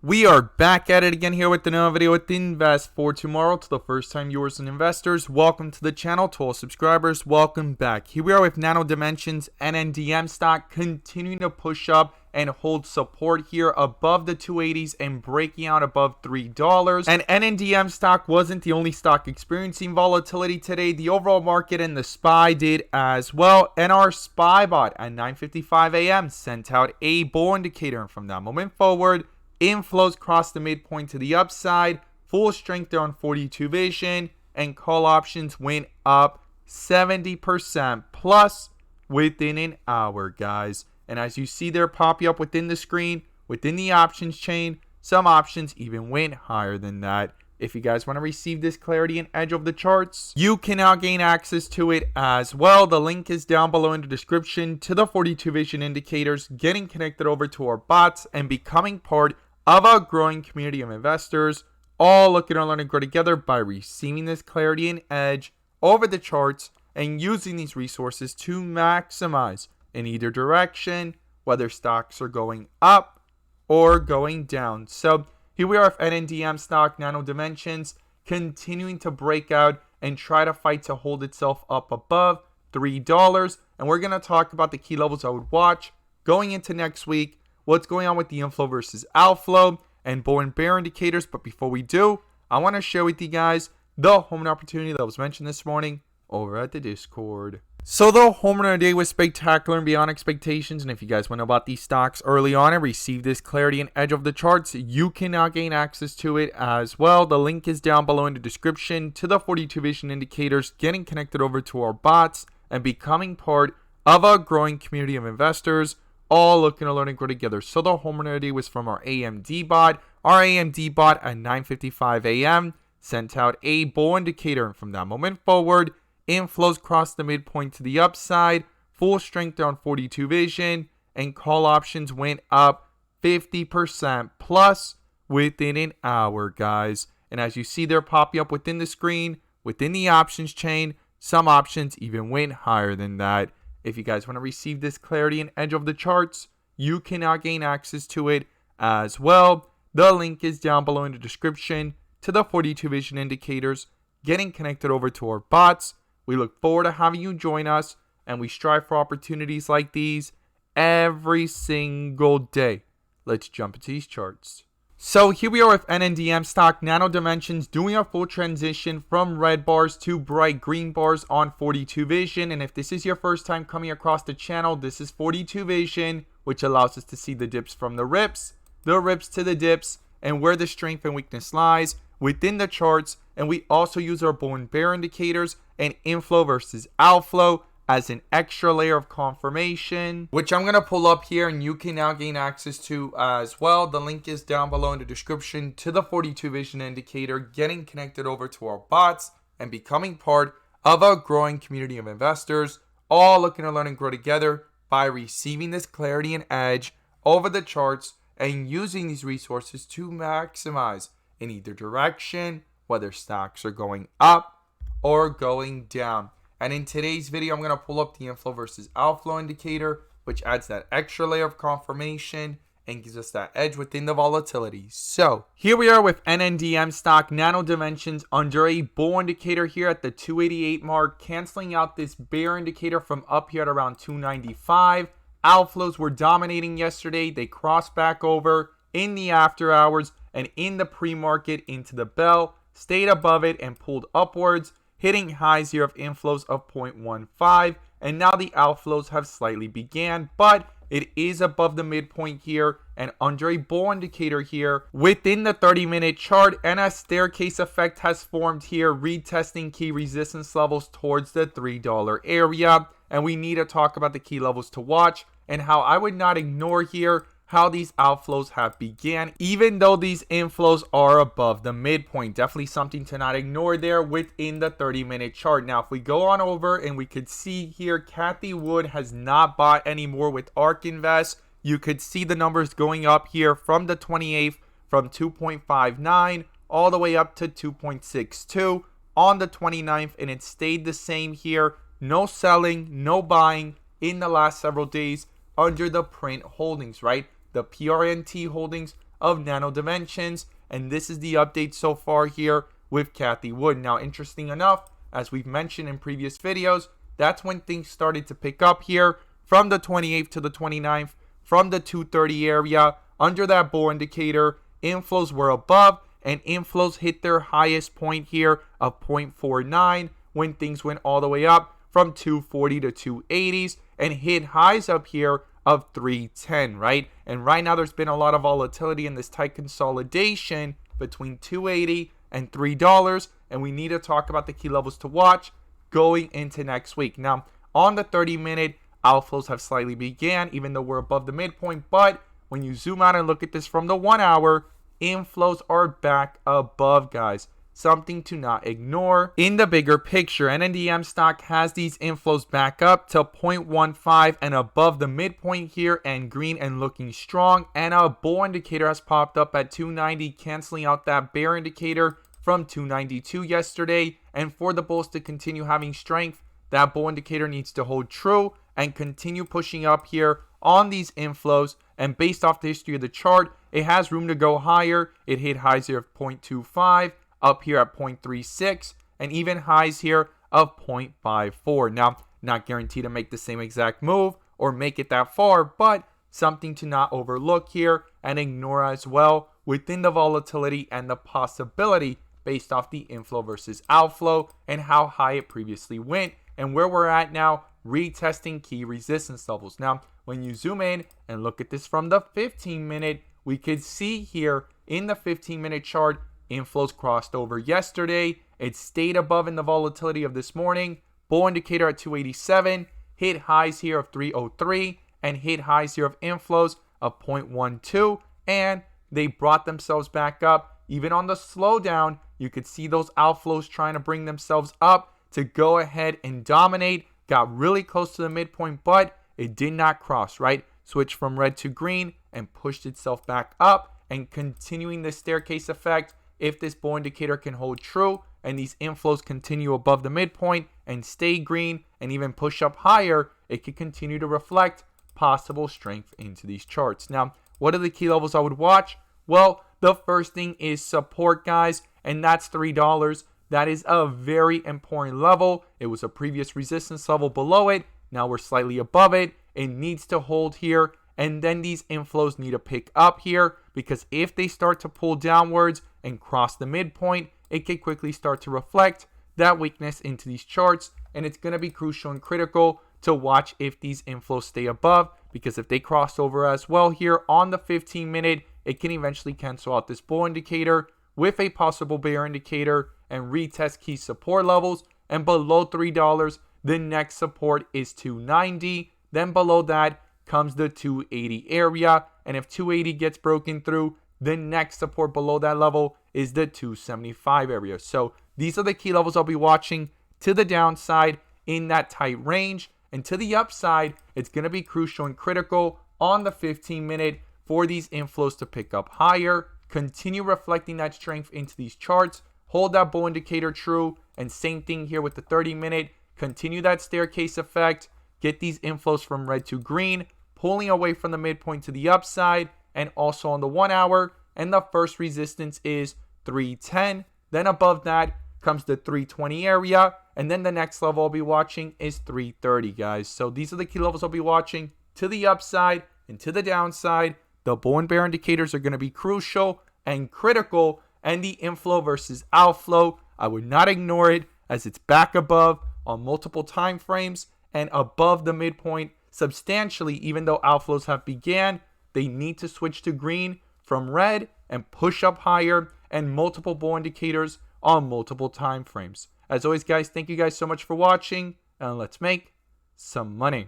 We are back at it again here with another video with Invest for Tomorrow. To the first time viewers and investors, welcome to the channel. To all subscribers, welcome back. Here we are with Nano Dimensions NNDM stock continuing to push up and hold support here above the 280s and breaking out above $3. And NNDM stock wasn't the only stock experiencing volatility today. The overall market and the SPY did as well. And our SPY bot at 9:55 a.m. sent out a bull indicator, and from that moment forward, inflows crossed the midpoint to the upside, full strength there on 42 vision, and call options went up 70% plus within an hour, guys. And as you see there popping up within the screen, within the options chain, some options even went higher than that. If you guys want to receive this clarity and edge of the charts, you can now gain access to it as well. The link is down below in the description to the 42 vision indicators, getting connected over to our bots and becoming part of a growing community of investors, all looking to learn and grow together by receiving this clarity and edge over the charts and using these resources to maximize in either direction, whether stocks are going up or going down. So here we are with NNDM stock, Nano Dimensions, continuing to break out and try to fight to hold itself up above $3. And we're going to talk about the key levels I would watch going into next week, what's going on with the inflow versus outflow, and bull and bear indicators. But before we do, I want to share with you guys the home run opportunity that was mentioned this morning over at the Discord. So the home run today was spectacular and beyond expectations. And if you guys want to know about these stocks early on and receive this clarity and edge of the charts, you can now gain access to it as well. The link is down below in the description to the 42 vision indicators, getting connected over to our bots and becoming part of a growing community of investors, all looking to learn and grow together. So the home run today was from our AMD bot. Our AMD bot at 9:55 a.m. sent out a bull indicator, and from that moment forward, inflows crossed the midpoint to the upside, full strength on 42 vision, and call options went up 50% plus within an hour, guys. And as you see there popping up within the screen, within the options chain, some options even went higher than that. If you guys want to receive this clarity and edge of the charts, you can now gain access to it as well. The link is down below in the description to the 42 vision indicators, getting connected over to our bots. We look forward to having you join us, and we strive for opportunities like these every single day. Let's jump into these charts. So here we are with NNDM stock, Nano Dimensions, doing a full transition from red bars to bright green bars on 42 vision. And if this is your first time coming across the channel, this is 42 vision, which allows us to see the dips from the rips to the dips, and where the strength and weakness lies within the charts. And we also use our bull and bear indicators and inflow versus outflow as an extra layer of confirmation, which I'm going to pull up here and you can now gain access to as well. The link is down below in the description to the 42 vision indicator, getting connected over to our bots and becoming part of a growing community of investors, all looking to learn and grow together by receiving this clarity and edge over the charts and using these resources to maximize in either direction, whether stocks are going up or going down. And in today's video, I'm going to pull up the inflow versus outflow indicator, which adds that extra layer of confirmation and gives us that edge within the volatility. So here we are with NNDM stock, Nano Dimensions, under a bull indicator here at the 288 mark, canceling out this bear indicator from up here at around 295. Outflows were dominating yesterday. They crossed back over in the after hours and in the pre-market into the bell, stayed above it and pulled upwards, hitting highs here of inflows of 0.15, and now the outflows have slightly began, but it is above the midpoint here and under a bull indicator here within the 30-minute chart, and a staircase effect has formed here, retesting key resistance levels towards the $3 area. And we need to talk about the key levels to watch and how I would not ignore here how these outflows have began, even though these inflows are above the midpoint. Definitely something to not ignore there within the 30-minute chart. Now, if we go on over and we could see here, Kathy Wood has not bought anymore with ARK Invest. You could see the numbers going up here from the 28th, from 2.59 all the way up to 2.62 on the 29th, and it stayed the same here. No selling, no buying in the last several days under the print holdings, right? The PRNT holdings of Nano Dimensions, and this is the update so far here with Cathie Wood. Now, interesting enough, as we've mentioned in previous videos, that's when things started to pick up here from the 28th to the 29th, from the 230 area. Under that bull indicator, inflows were above, and inflows hit their highest point here of 0.49 when things went all the way up from 240 to 280s and hit highs up here of 310, right? And right now there's been a lot of volatility in this tight consolidation between 280 and $3, and we need to talk about the key levels to watch going into next week. Now, on the 30-minute, outflows have slightly began, even though we're above the midpoint, but when you zoom out and look at this from the 1 hour, inflows are back above, guys. Something to not ignore. In the bigger picture, NNDM stock has these inflows back up to 0.15 and above the midpoint here, and green and looking strong. And a bull indicator has popped up at 290, canceling out that bear indicator from 292 yesterday. And for the bulls to continue having strength, that bull indicator needs to hold true and continue pushing up here on these inflows. And based off the history of the chart, it has room to go higher. It hit highs here of 0.25, up here at 0.36, and even highs here of 0.54. Now, not guaranteed to make the same exact move or make it that far, but something to not overlook here and ignore as well within the volatility and the possibility based off the inflow versus outflow and how high it previously went and where we're at now, retesting key resistance levels. Now, when you zoom in and look at this from the 15-minute, we could see here in the 15-minute chart, inflows crossed over yesterday. It stayed above in the volatility of this morning. Bull indicator at 287, hit highs here of 303, and hit highs here of inflows of 0.12, and they brought themselves back up. Even on the slowdown, you could see those outflows trying to bring themselves up to go ahead and dominate. Got really close to the midpoint, but it did not cross, right? Switched from red to green and pushed itself back up, and continuing the staircase effect. If this bull indicator can hold true and these inflows continue above the midpoint and stay green and even push up higher, it could continue to reflect possible strength into these charts. Now, what are the key levels I would watch? Well, the first thing is support, guys, and that's $3. That is a very important level. It was a previous resistance level below it. Now we're slightly above it. It needs to hold here, and then these inflows need to pick up here, because if they start to pull downwards and cross the midpoint, it can quickly start to reflect that weakness into these charts, and it's going to be crucial and critical to watch if these inflows stay above, because if they cross over as well here on the 15-minute, it can eventually cancel out this bull indicator with a possible bear indicator and retest key support levels. And below $3, the next support is 290. Then below that comes the 280 area, and if 280 gets broken through, the next support below that level is the 275 area. So these are the key levels I'll be watching to the downside in that tight range, and to the upside, it's going to be crucial and critical on the 15-minute for these inflows to pick up higher, continue reflecting that strength into these charts, hold that bull indicator true, and same thing here with the 30-minute, continue that staircase effect, get these inflows from red to green, pulling away from the midpoint to the upside, and also on the 1 hour. And the first resistance is 310. Then above that comes the 320 area. And then the next level I'll be watching is 330, guys. So these are the key levels I'll be watching to the upside and to the downside. The bull and bear indicators are going to be crucial and critical. And the inflow versus outflow, I would not ignore it, as it's back above on multiple time frames and above the midpoint substantially. Even though outflows have began, they need to switch to green from red and push up higher, and multiple bull indicators on multiple time frames. As always, guys, thank you guys so much for watching, and let's make some money.